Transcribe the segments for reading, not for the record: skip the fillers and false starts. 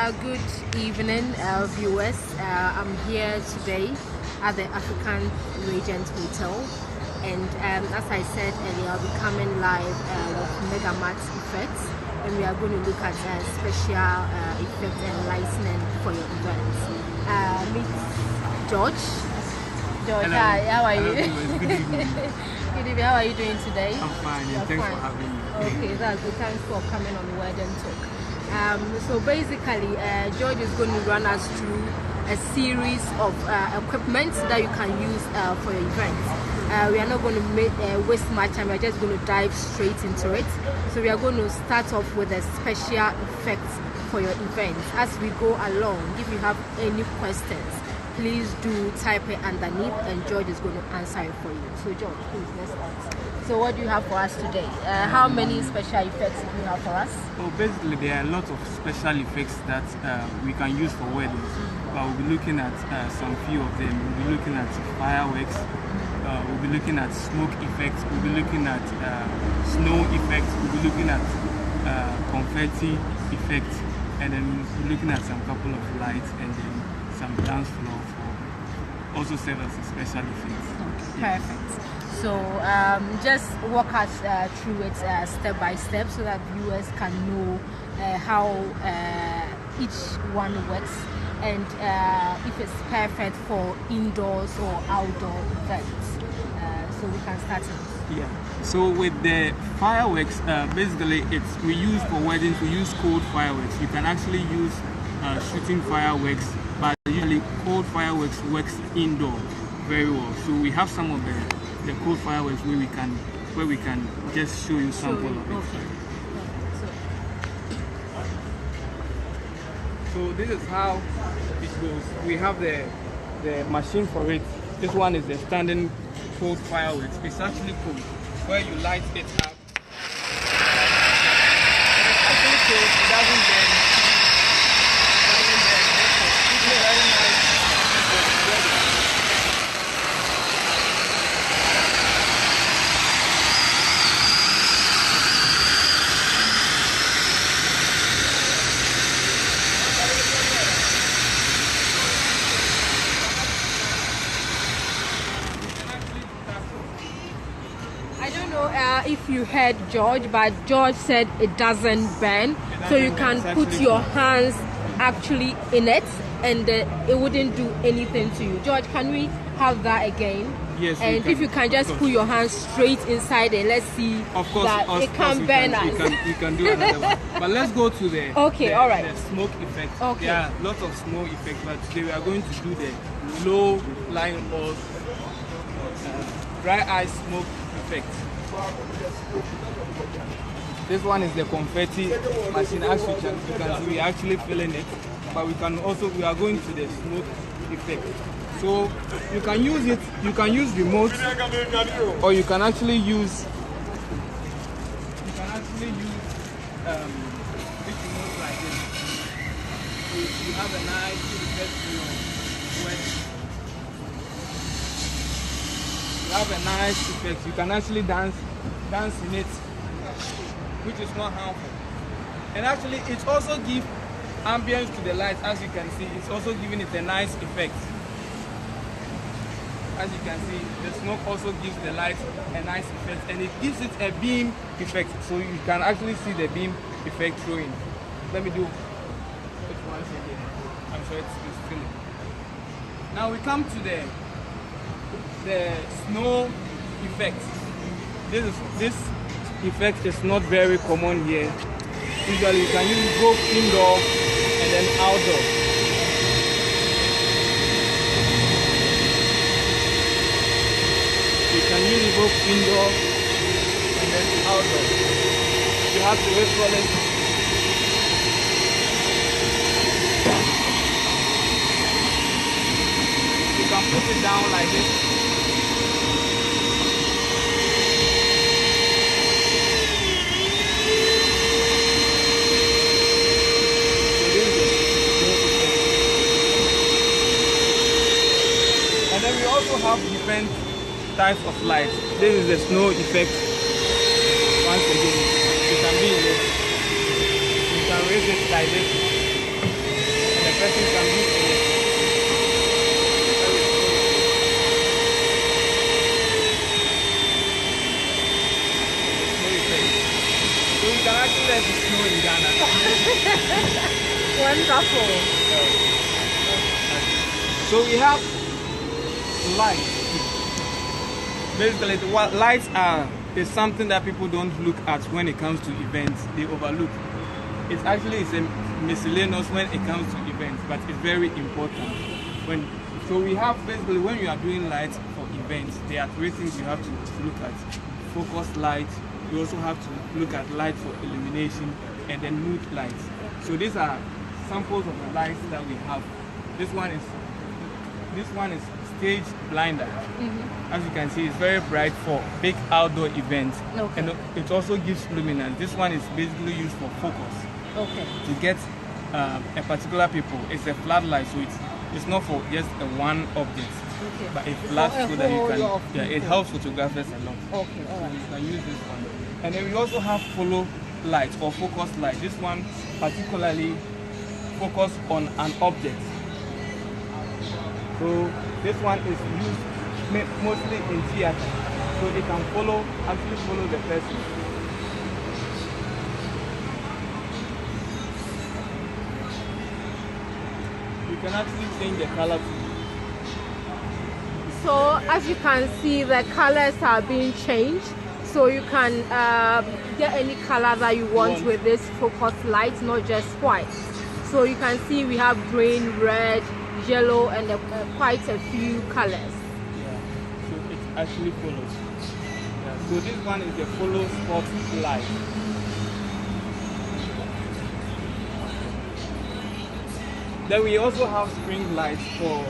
Good evening, viewers. I'm here today at the African Regent Hotel, and as I said earlier, I'll be coming live with Mega Max Effects, and we are going to look at special effects and licensing for your events. Meet George. George, hello. hi, how are you? Good evening. Good evening, how are you doing today? I'm fine, and thanks for having me. Okay, that's good. Thanks for coming on Word and Talk. So basically, George is going to run us through a series of equipment that you can use for your events. We are not going to waste much time. We are just going to dive straight into it. So we are going to start off with a special effects for your events. As we go along, if you have any questions, please do type it underneath, and George is going to answer it for you. So George, please, let's start. So what do you have for us today? How many special effects do you have for us? Well, basically there are a lot of special effects that we can use for weddings. We'll be looking at some few of them. We'll be looking at fireworks. We'll be looking at smoke effects. We'll be looking at snow effects. We'll be looking at confetti effects. And then we'll be looking at some couple of lights and then some dance floor for also serve as a special effects. Okay, perfect. So just walk us through it step by step so that viewers can know how each one works and if it's perfect for indoors or outdoor events. So we can start it. Yeah. So with the fireworks, basically we use for weddings, we use cold fireworks. You can actually use shooting fireworks, but usually cold fireworks works indoor very well. So we have some of the cold fireworks where we can just show you sample of it. Okay. So this is how it goes. We have the machine for it. This one is the standing cold fireworks. It's actually cold. Where you light it up. It's actually cold. It doesn't burn. It's very nice. If you heard George, but George said it doesn't burn, so you can put your hands actually in it and it wouldn't do anything to you. George, can we have that again? Yes. And if you can just put your hands straight inside it, let's see that it can burn us. We can do another one. But let's go to the all right. The smoke effect. Okay. There are lots of smoke effects, but today we are going to do the low lying or dry ice smoke effect. This one is the confetti machine. As you can see, we are actually filling it, but we are going to the smoke effect. So you can use it, you can use remote, or you can actually use this remote like this. You have a nice effect to your wedding. You have a nice effect. You can actually dance in it, which is not harmful. And actually, it also gives ambience to the lights. As you can see, it's also giving it a nice effect. As you can see, the smoke also gives the light a nice effect, and it gives it a beam effect. So you can actually see the beam effect showing. Let me do it once again. I'm sure it's filling. Now we come to the snow effect. This effect is not very common here. Usually you can use both indoor and then outdoor. You can use it both indoor and then outdoor. You have to wait for it. You can put it down like this. And then we also have different types of lights. This is the snow effect. Once again, you can be in it. You can raise it like this. person can be so you can actually let it snow in Ghana. Wonderful. So we have lights. Basically, lights is something that people don't look at when it comes to events. They overlook. It's actually a miscellaneous when it comes to events, but it's very important. So we have basically when you are doing lights for events, there are three things you have to look at: focus lights. You also have to look at light for illumination, and then mood lights. So these are samples of the lights that we have. This one is stage blinder. As you can see, it's very bright for big outdoor events, and it also gives luminance. This one is basically used for focus. To get a particular people. It's a flat light, so it's not for just a one object, but it's flat so that you can. It helps photographers a lot. So you can use this one. And then we also have follow light or focus light. This one particularly focus on an object. So this one is used mostly in theater, so it can actually follow the person. You can actually change the color too. So as you can see, the colors are being changed. So you can get any color that you want with this focus light, not just white. So you can see we have green, red, yellow, and quite a few colors. Yeah, so it actually follows. Yeah, so this one is the follow spot light. Then we also have string lights for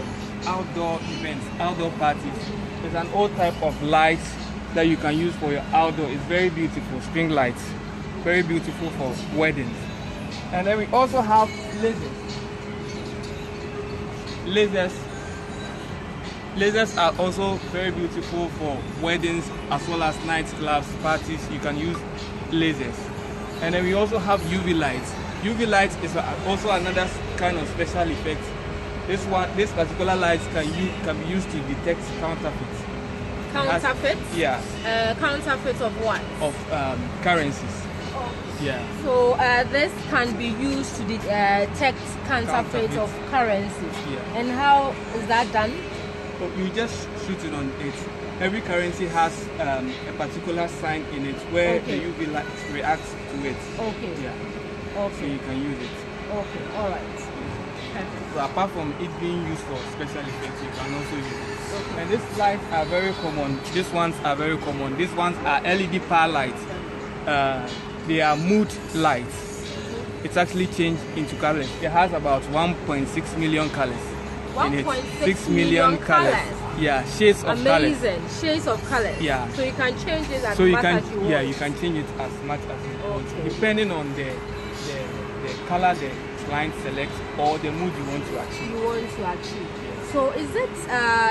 outdoor events, outdoor parties. It's an old type of light that you can use for your outdoor. It's very beautiful, string lights. Very beautiful for weddings. And then we also have lasers. Lasers are also very beautiful for weddings as well as nightclubs, parties. You can use lasers. And then we also have UV lights. UV lights is also another kind of special effect. This particular light can be used to detect counterfeits. Counterfeits? Yeah. Counterfeits of what? Of currencies. Yeah. So this can be used to detect counterfeits of currencies. Yeah. And how is that done? So you just shoot it on it. Every currency has a particular sign in it where the UV light reacts to it. Yeah. So you can use it. All right. Perfect. So apart from it being used for special effects, you can also use it. And these lights are very common. These ones are very common. These ones are LED power lights. They are mood lights. It's actually changed into colors. It has about 1.6 million colors. 1.6 million colors. Yeah, shades of colors. Amazing. Shades of colors. Yeah. So you can change it as much as you want. Yeah, you can change it as much as you want, depending on the color the client selects or the mood you want to achieve. So is it,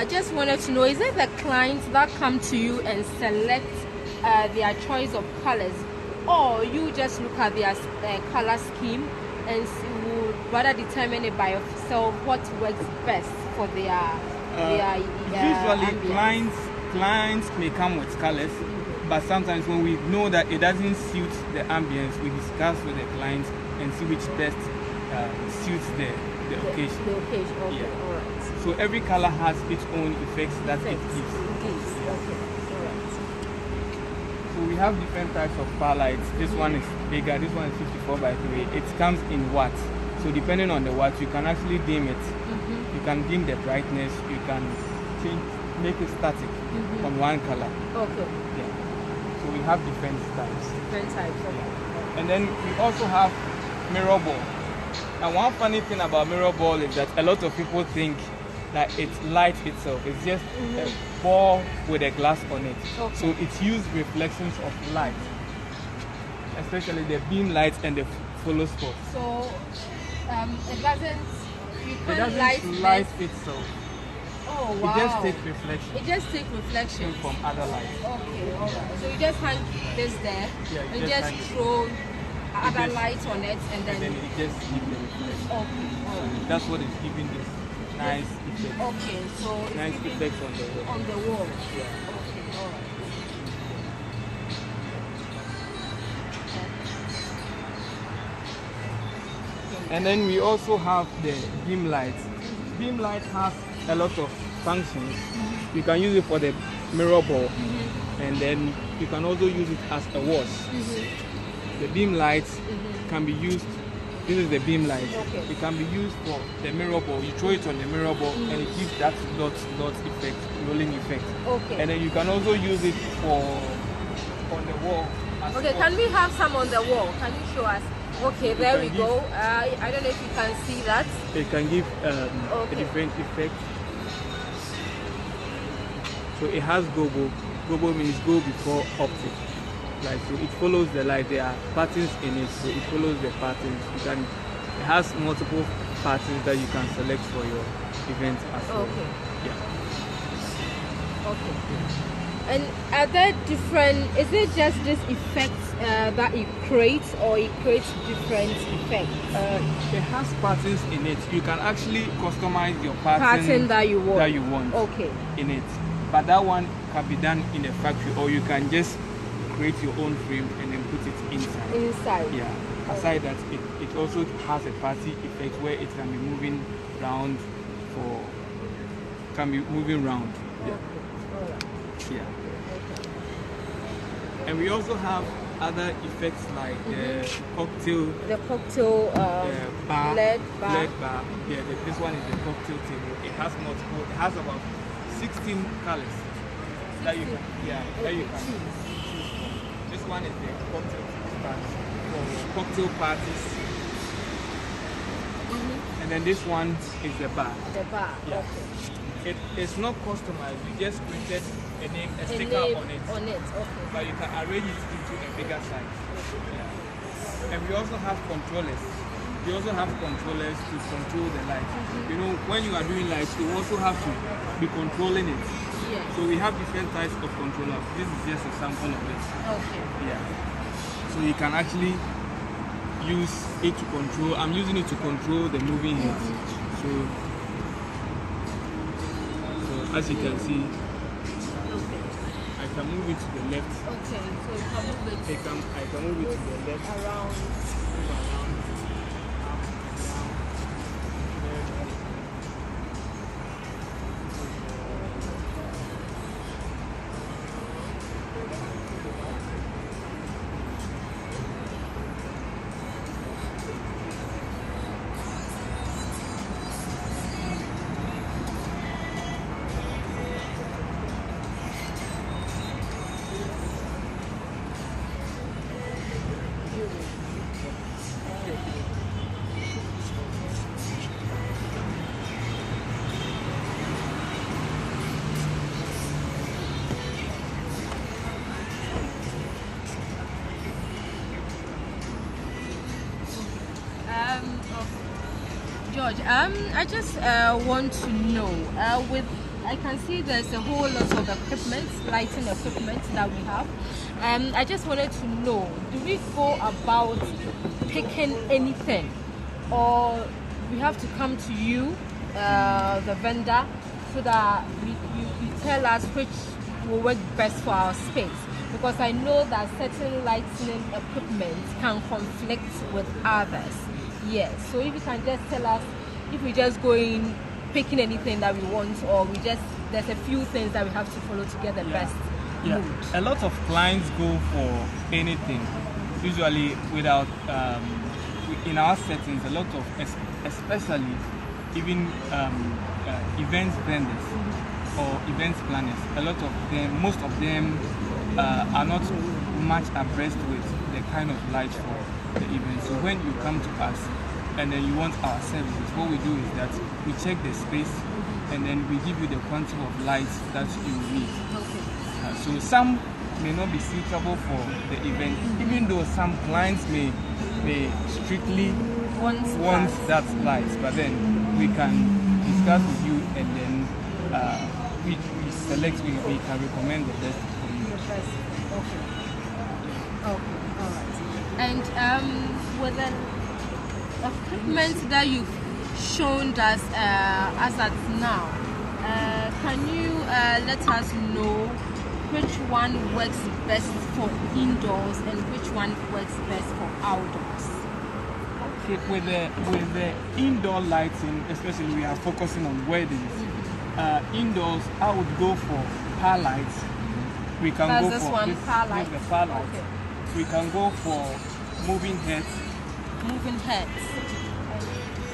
just wanted to know, is it the clients that come to you and select their choice of colors, or you just look at their color scheme and would rather determine it by yourself what works best for their usually clients may come with colors, but sometimes when we know that it doesn't suit the ambience, we discuss with the clients and see which best suits the occasion. All right. So every color has its own effects that it gives. So we have different types of power lights. This one is bigger, this one is 54/3. It comes in watts. So depending on the watts, you can actually dim it. You can dim the brightness, you can make it static on one color. Yeah. So we have different types. And then we also have mirror ball. And one funny thing about mirror ball is that a lot of people think that it's light itself. It's just a ball with a glass on it. So it's used reflections of light, especially the beam light and the follow spot. So it doesn't light itself. Oh wow. It just takes reflection. From other lights. All right. So you just hang this there and just throw other light on it, and then it just gives the reflection. okay. So that's what is giving this nice effect. Okay, so it's Nice giving effect on the wall. on the wall. Yeah. Okay, all right. And then we also have the beam light. Beam light has a lot of functions. You can use it for the mirror ball, and then you can also use it as a wash. The beam light can be used. This is the beam light. Okay. It can be used for the mirror ball. You throw it on the mirror ball, and it gives that dot effect, rolling effect. Okay. And then you can also use it for on the wall. as Okay, well. can we have some on the wall? Can you show us? Okay, there we can go. I don't know if you can see that. It can give a Okay. different effect. So it has gobo. Gobo means go before optic. Like, so it follows the light. There are patterns in it, so it follows the patterns. It has multiple patterns that you can select for your event as well. Okay. Yeah. Okay. And are there different, is it just this effect that it creates, or it creates different effects? It has patterns in it. You can actually customize your pattern That you want. Okay. in it. But that one can be done in a factory, or you can just create your own frame and then put it inside. Inside. Yeah. Aside that, it also has a party effect where it can be moving round Yeah. Okay. All right. Yeah. And we also have other effects like the cocktail The cocktail bar, LED bar. Yeah, this one is the cocktail table. It has multiple. It has about 16 colors that you can. Yeah, that you can. This one is the cocktail bar for cocktail parties, and then this one is the bar. The bar. Yeah. Okay. It's not customized. We just printed a name, a sticker on it. Okay. But you can arrange it into a bigger size. Yeah. And we also have controllers. We also have controllers to control the light. You know, when you are doing lights, you also have to be controlling it. Yes. So we have different types of controllers. This is just a sample of it. Okay. Yeah. So you can actually use it to control. I'm using it to control the moving heads. So as you can see, I can move it to the left. Okay, so you can move it I can move it to the left. around. Move around. George, I just want to know, I can see there's a whole lot of equipment, lighting equipment that we have. I just wanted to know, do we go about picking anything, or we have to come to you, the vendor, so that you tell us which will work best for our space? Because I know that certain lighting equipment can conflict with others. Yes, so if you can just tell us if we just go in picking anything that we want, or there's a few things that we have to follow to get the best mood. A lot of clients go for anything, usually without in our settings. A lot of, especially even events vendors or events planners, a lot of them, most of them are not much abreast with the kind of light for the event. So when you come to us and then you want our services, what we do is that we check the space and then we give you the quantity of lights that you need. Okay. So some may not be suitable for the event, even though some clients may strictly want that light, but then we can discuss with you and then we select, we can recommend the best for you. The best. Okay. Okay. All right. And with the equipment that you've shown us as at now, can you let us know which one works best for indoors and which one works best for outdoors? Okay, with the indoor lighting, especially we are focusing on weddings. Indoors, I would go for par lights. We can That's go this for one, par light. the par lights. Okay. We can go for moving heads. Moving heads.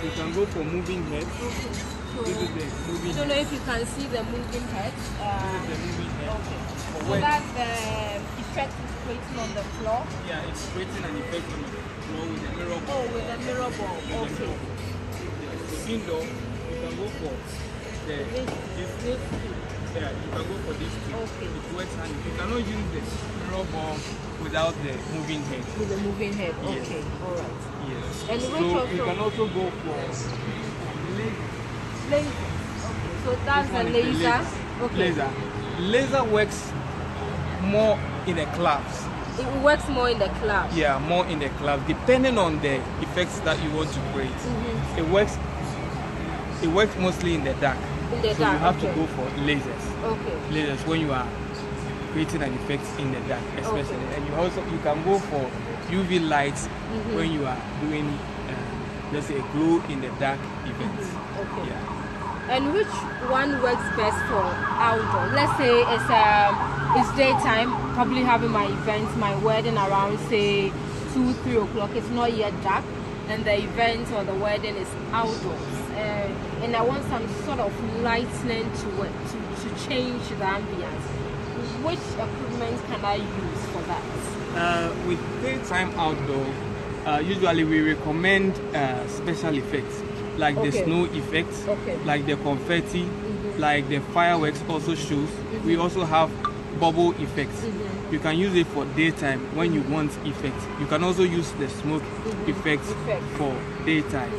We can go for moving heads. Okay. So, This is the moving I don't know if you can see the moving heads. This is the moving head. Okay. For So when- that's the effect is creating on the floor. Yeah, it's creating an effect on the floor with the mirror ball. Oh, with the mirror ball. Okay. Yeah, so indoor, you can go for this. Yeah, you can go for this too. Okay. It works, and you cannot use the mirror ball without the moving head. With the moving head. Yes. Okay. All right. Yes. And so which also- you can also go for Laser. Okay. So that's the This one is the laser. Okay. Laser. Laser works more in the clubs. It works more in the club. Yeah, more in the club, depending on the effects that you want to create. Mm-hmm. It works mostly in the dark. In the So dark. you have okay. to go for lasers. Okay. Lasers when you are creating an effect in the dark, especially. Okay. And you can go for UV lights Mm-hmm. when you are doing let's say a glow in the dark event. Okay. Yeah. And which one works best for outdoor? Let's say it's daytime, probably having my event, my wedding around say 2-3 o'clock. It's not yet dark, and the event or the wedding is outdoors. And I want some sort of lightning to it to change the ambience. Which equipment can I use for that? With daytime outdoor, usually we recommend special effects like Okay. the snow effects, Okay. like the confetti, like the fireworks also shows. We also have bubble effects. You can use it for daytime when you want effects. You can also use the smoke effects Effect. for daytime.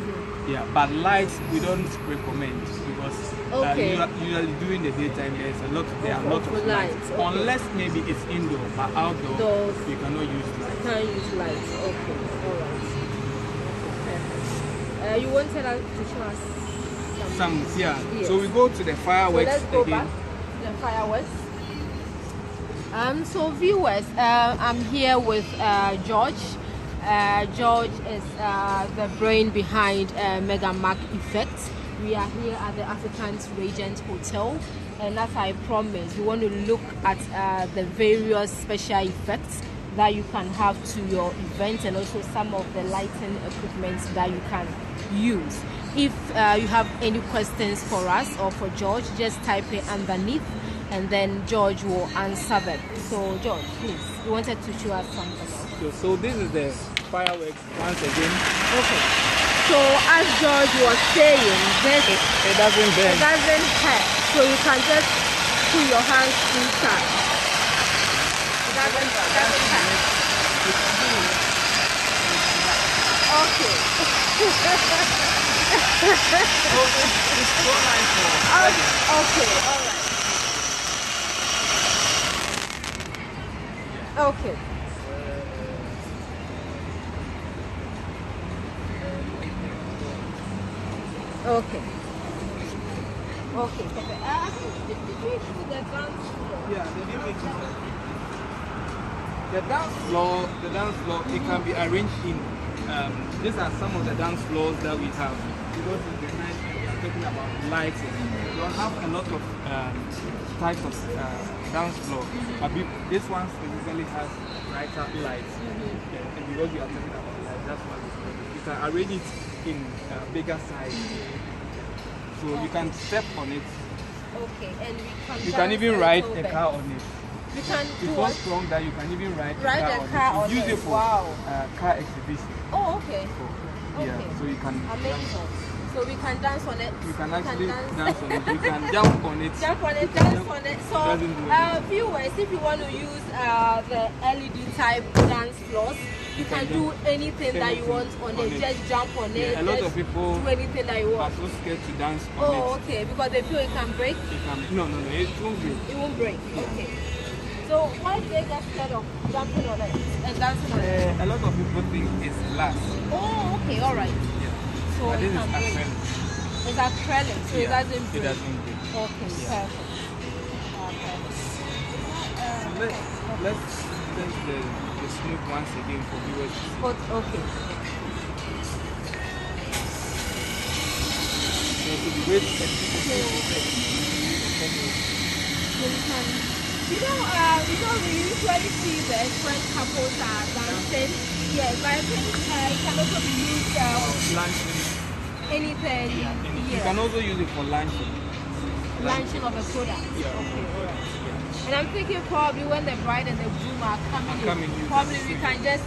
Yeah, but lights we don't recommend because Okay. usually during the daytime there are a lot of lights, lights. okay. Unless maybe it's indoor, but outdoor Doors. you cannot use lights. Can't use lights. Okay. All right. Perfect. You wanted us to show us some. Yeah. Yes. So we go to the So fireworks let's go again. back to the fireworks. So viewers, I'm here with George. George is the brain behind Mega Mark Effect. We are here at the Africans Regent Hotel, and as I promised, we want to look at the various special effects that you can have to your event, and also some of the lighting equipment that you can use. If you have any questions for us or for George, just type it underneath, and then George will answer them. So George, please, you wanted to show us something else. So this is the fireworks once again. Okay. So as George was saying, this It doesn't burn. it doesn't hurt. So you can just put your hands inside. It doesn't hurt. Okay. So it's so nice for Okay, all right. Okay. Okay. Okay, perfect. I think did we do the dance floor? Yeah, the dance floor, it can be arranged in. These are some of the dance floors that we have. Because it's the night we are talking about lighting. We don't have a lot of types of dance floor. This one specifically has brighter lights. Yeah, and because we are talking about lights, that's why you can arrange it in bigger size. So you can step on it. Okay, and we can You can dance even a ride little a bit. car on it. We can It's do so what? strong that you can even ride Ride a a car car on Use it. it for Wow. car exhibition. Oh, okay. Yeah, Okay. so you can Amazing. So we can dance on it. you can actually dance. dance on it. You can jump on it. Jump on it, You can dance jump- on it. It So, doesn't do anything. viewers, if you want to use the LED type dance floors, you can do anything that you want on it. Just jump on it. Yeah, a lot just of people do anything that you are want. so scared to dance on Oh, it. okay, because they feel it can break. It can, no, it won't break. It won't break. Okay. So why do they get scared of jumping on it and dancing on it? A lot of people think it's glass. Oh, okay, all right. Yeah. So But it this is can break. acrylic. It's acrylic, so it Yeah, doesn't break. It doesn't break. Okay, Yeah. perfect. Perfect. Let's test the smoke once again for viewers to see. Okay. So to be great We usually see this when couples are dancing. Yeah, but I think it can also be used lunching. anything. You can also use it for lunching. Launching of a product. Yeah. Okay, alright. Yeah. And I'm thinking probably when the bride and the groom are coming in, probably we can just,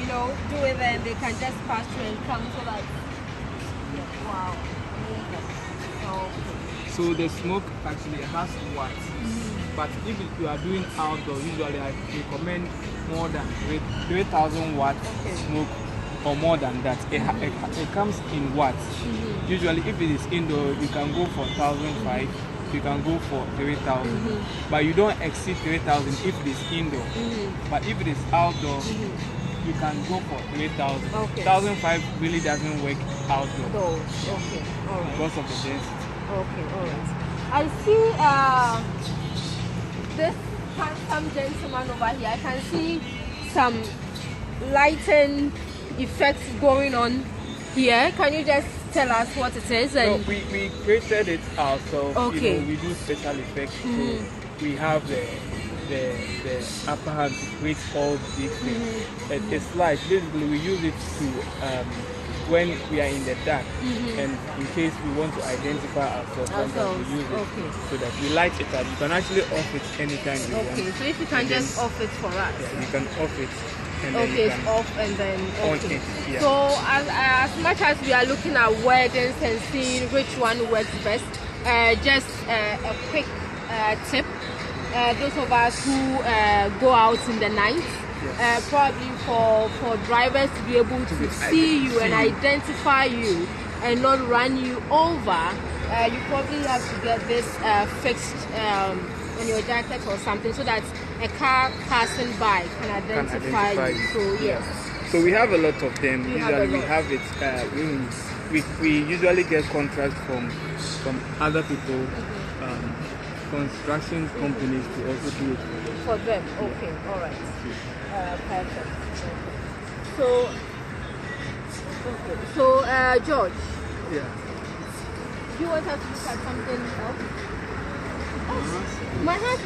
do it and they can just pass through and come so that. Yeah, wow. Amazing. Okay. So the smoke actually has watts. But if you are doing outdoor, usually I recommend more than 3,000 watts smoke or more than that. It comes in watts. Usually if it is indoor, you can go for 1,005, you can go for 3,000. But you don't exceed 3,000 if it is indoor. But if it is outdoor, you can go for 3,000. Okay. 1,005 really doesn't work outdoor. Okay, alright. Because of the density. Okay, alright. I see this handsome gentleman over here. I can see some lighting effects going on here. Can you just tell us what it is? No, we created it ourselves. Okay. We do special effects. So we have the upper hand to create all these things. It's like basically we use it to when we are in the dark and in case we want to identify ourselves, sometimes we use it so that we light it up. You can actually off it anytime you want. Okay, so if you can just off it for us. Yeah, you can off it. And then Okay, you it's can off and then on okay. it. Yeah. So as much as we are looking at weddings and seeing which one works best, just a quick tip. Those of us who go out in the night, probably for drivers to be able to see you and identify you and not run you over, you probably have to get this fixed on your jacket or something so that a car passing by can identify you. So yes. So we have a lot of them. We Usually have it. We usually get contracts from other people, construction companies to also do it For them. Okay. All right. Perfect. So, George. Yeah. Do you want us to look at something else? Oh, my hand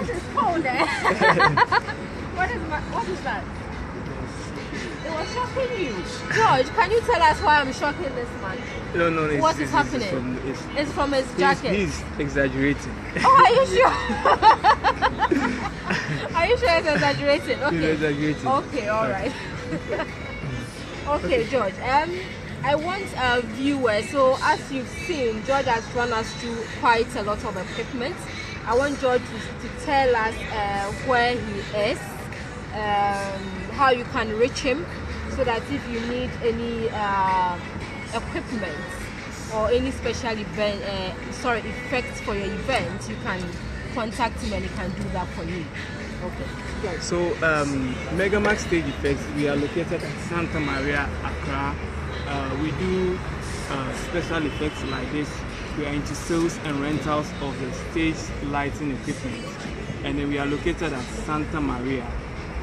is cold. What is that? It was shocking you. George, can you tell us why I'm shocking this man? No. What is happening? It's from his jacket. He's exaggerating. Oh, are you sure? Are you sure it's exaggerating? Okay. He's exaggerating. Okay, all right. Okay, George. I want our viewers. So as you've seen, George has run us through quite a lot of equipment. I want George to tell us where he is, how you can reach him, so that if you need any equipment or any special event, effects for your event, you can contact him and he can do that for you. Okay. George. So Megamax Stage Effects, we are located at Santa Maria, Accra. We do special effects like this. We are into sales and rentals of the stage lighting equipment, and then we are located at Santa Maria.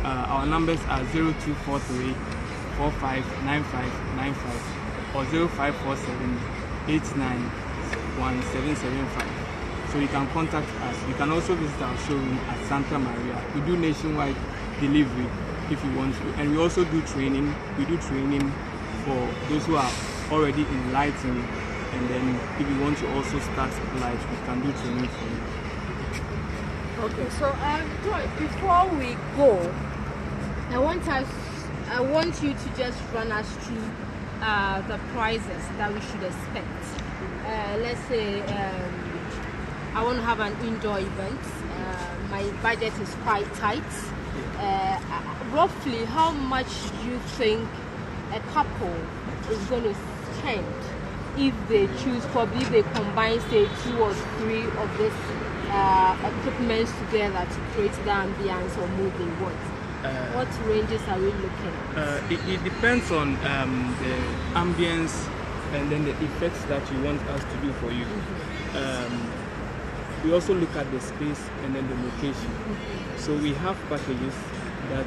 Our numbers are 0243 459595 or 0547 891775. So you can contact us. You can also visit our showroom at Santa Maria. We do nationwide delivery if you want to, and we also do training. We do training for those who are already in lighting, and then if you want to also start light, we can do training for you. Okay, so George, before we go, I want you to just run us through the prices that we should expect. Let's say I want to have an indoor event. My budget is quite tight. Roughly, how much do you think a couple is going to spend if they choose, probably they combine say 2 or 3 of this equipment together to create the ambience or mood they want? What ranges are we looking at? It depends on the ambience and then the effects that you want us to do for you. We also look at the space and then the location. So we have packages that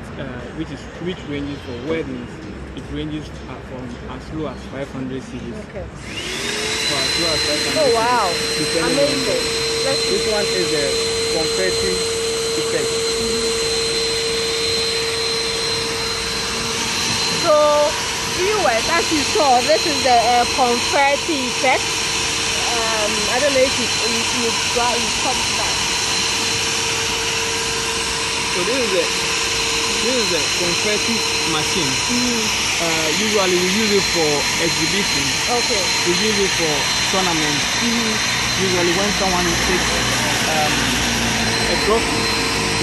which ranges for weddings. It ranges from as low as 500 cedis. Okay. For as low as 500 Oh wow! cedis. Amazing. This one is a confetti effect. So, viewers, as you saw, this is the confetti effect. I don't know if you caught that. So this is the confetti machine. Usually we use it for exhibition. Okay. We use it for tournaments. Usually when someone takes a trophy,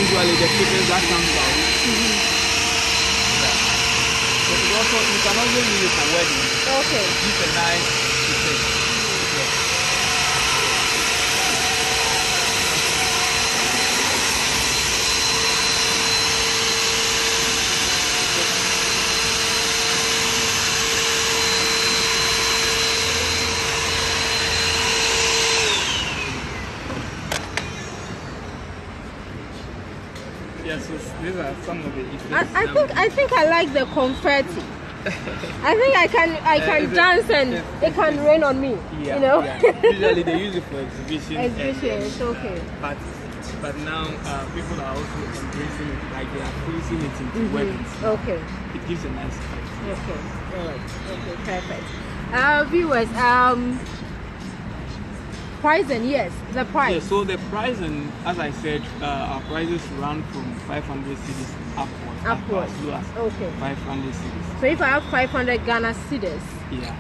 usually the pictures that comes out. But you can also use it for weddings. Okay. It's a nice effect. Yes, these are some of the effects. I think I like the confetti. I think I can dance and it can rain on me. Yeah, you know. Yeah. Usually they use it for exhibition. Exhibitions, okay. But now people are also embracing it, like they are freezing it into weddings. Okay. It gives a nice effect. Okay. All right. Okay. Perfect. Viewers, pricing, yes, the price. Yeah, so the pricing, as I said, our prices run from 500 cedis upwards. As low as Okay. 500 cedis. So if I have 500 Ghana cedis,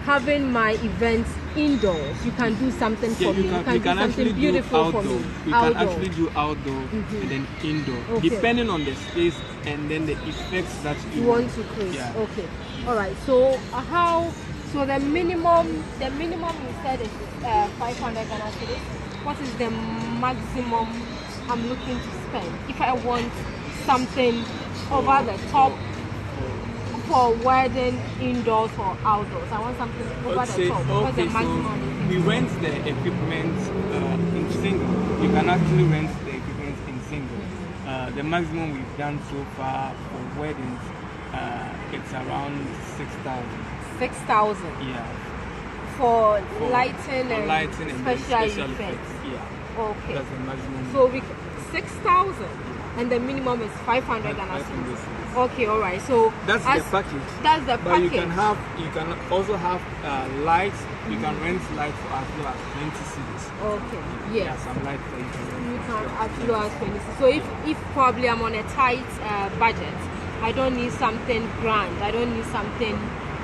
having my events indoors, you can do something for me. You can do something beautiful for me. We can actually do outdoor and then indoor, depending on the space and then the effects that you want to create. Yeah. Okay. All right. So So the minimum you said is 500 Ghana cedis. What is the maximum I'm looking to spend if I want something over the top for wedding, indoors or outdoors? I want something over the top. What's the maximum? So we rent the equipment in single. You can actually rent the equipment in single. The maximum we've done so far for weddings, it's around 6,000. 6,000. Yeah. For lighting and special effects. Yeah. Okay. That's the maximum. So 6,000, and the minimum is 500 Ghana cedis. Okay, all right. So that's the package. That's the but package. You can also have lights. You can rent lights for as low as 20 cedis. Okay. Yes. Yeah, some lights that you can rent. You can as low as 20 cedis. So if probably I'm on a tight budget, I don't need something grand. I don't need something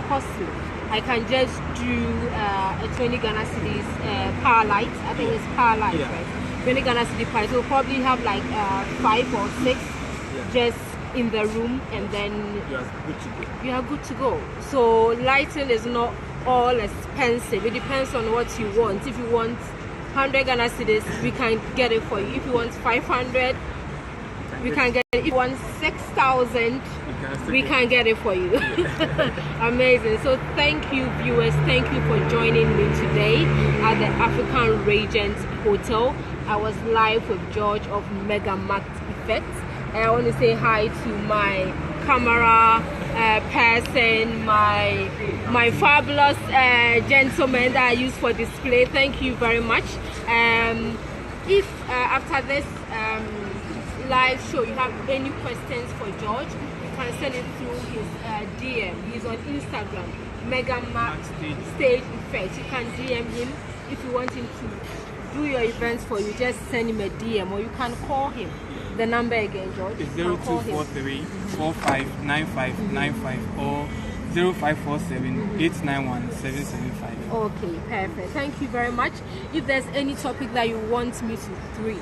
costly. I can just do a 20 Ghana cedis power light. I think it's power light, right? 20 Ghana cedis price. So we'll probably have like 5 or 6 just in the room, and then you are good to go. So lighting is not all expensive. It depends on what you want. If you want 100 Ghana cedis, we can get it for you. If you want 500, we can get it. If you want 6,000, we can get it for you. Amazing. So thank you, viewers. Thank you for joining me today at the African Regent Hotel. I was live with George of Mega Max Effects. And I want to say hi to my camera person, my fabulous gentleman that I use for display. Thank you very much. If after this live show you have any questions for George, you can send it through his DM. He's on Instagram, Mega Max Stage Effects. You can DM him if you want him to do your events for you. Just send him a DM, or you can call him. The number again, George? It's 0243 459595 or 0547 891 775. Okay, perfect. Thank you very much. If there's any topic that you want me to treat,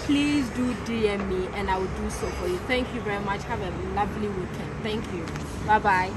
please do DM me and I will do so for you. Thank you very much. Have a lovely weekend. Thank you. Bye bye.